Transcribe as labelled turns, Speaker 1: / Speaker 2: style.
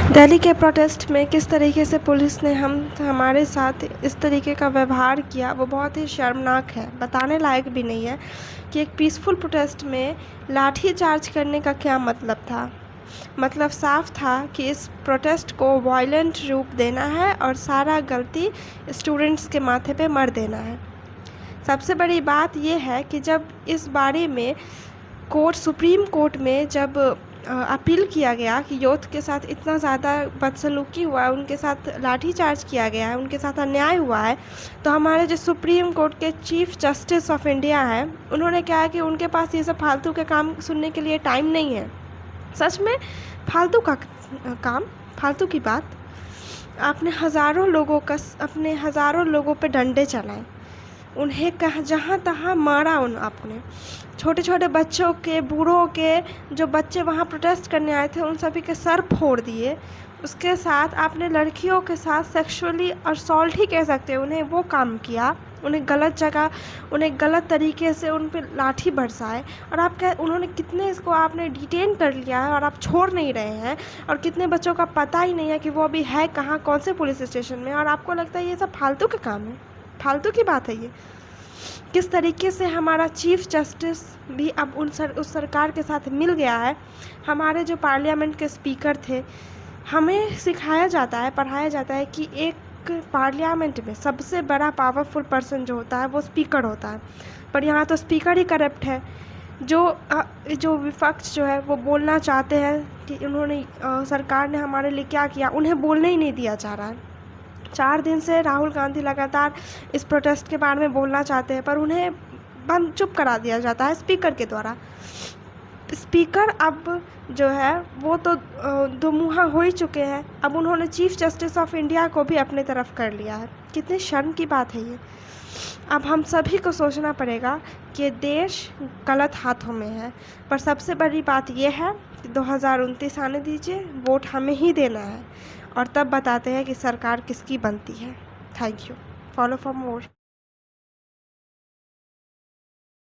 Speaker 1: दिल्ली के प्रोटेस्ट में किस तरीके से पुलिस ने हमारे साथ इस तरीके का व्यवहार किया वो बहुत ही शर्मनाक है, बताने लायक भी नहीं है कि एक पीसफुल प्रोटेस्ट में लाठी चार्ज करने का क्या मतलब था। मतलब साफ था कि इस प्रोटेस्ट को वायलेंट रूप देना है और सारा गलती स्टूडेंट्स के माथे पे मर देना है। सबसे बड़ी बात यह है कि जब इस बारे में सुप्रीम कोर्ट में जब अपील किया गया कि यूथ के साथ इतना ज़्यादा बदसलूकी हुआ है, उनके साथ लाठीचार्ज किया गया है, उनके साथ अन्याय हुआ है, तो हमारे जो सुप्रीम कोर्ट के चीफ जस्टिस ऑफ इंडिया हैं, उन्होंने कहा कि उनके पास ये सब फालतू के काम सुनने के लिए टाइम नहीं है। सच में फालतू का काम, फालतू की बात। आपने हज़ारों लोगों पे डंडे चलाए, उन्हें जहाँ तहाँ मारा आपने। छोटे छोटे बच्चों के, बूढ़ों के, जो बच्चे वहाँ प्रोटेस्ट करने आए थे उन सभी के सर फोड़ दिए। उसके साथ आपने लड़कियों के साथ सेक्सुअली असॉल्ट ही कह सकते हैं उन्हें, वो काम किया। उन्हें गलत जगह, उन्हें गलत तरीके से उन पर लाठी बरसाए। और उन्होंने कितने इसको आपने डिटेन कर लिया है और आप छोड़ नहीं रहे हैं। और कितने बच्चों का पता ही नहीं है कि वो अभी है कहाँ, कौन से पुलिस स्टेशन में। और आपको लगता है ये सब फालतू के काम है, फालतू की बात है ये। किस तरीके से हमारा चीफ जस्टिस भी अब उस सरकार के साथ मिल गया है। हमारे जो पार्लियामेंट के स्पीकर थे, हमें सिखाया जाता है, पढ़ाया जाता है कि एक पार्लियामेंट में सबसे बड़ा पावरफुल पर्सन जो होता है वो स्पीकर होता है। पर यहाँ तो स्पीकर ही करप्ट है। जो विपक्ष जो है वो बोलना चाहते हैं कि उन्होंने सरकार ने हमारे लिए क्या किया, उन्हें बोलने ही नहीं दिया जा रहा है। 4 दिन से राहुल गांधी लगातार इस प्रोटेस्ट के बारे में बोलना चाहते हैं, पर उन्हें चुप करा दिया जाता है स्पीकर के द्वारा। स्पीकर अब जो है वो तो दुमुहा हो ही चुके हैं। अब उन्होंने चीफ जस्टिस ऑफ इंडिया को भी अपने तरफ कर लिया है। कितनी शर्म की बात है ये। अब हम सभी को सोचना पड़ेगा कि देश गलत हाथों में है। पर सबसे बड़ी बात यह है कि 2029 आने दीजिए, वोट हमें ही देना है और तब बताते हैं कि सरकार किसकी बनती है। Thank you. Follow for more.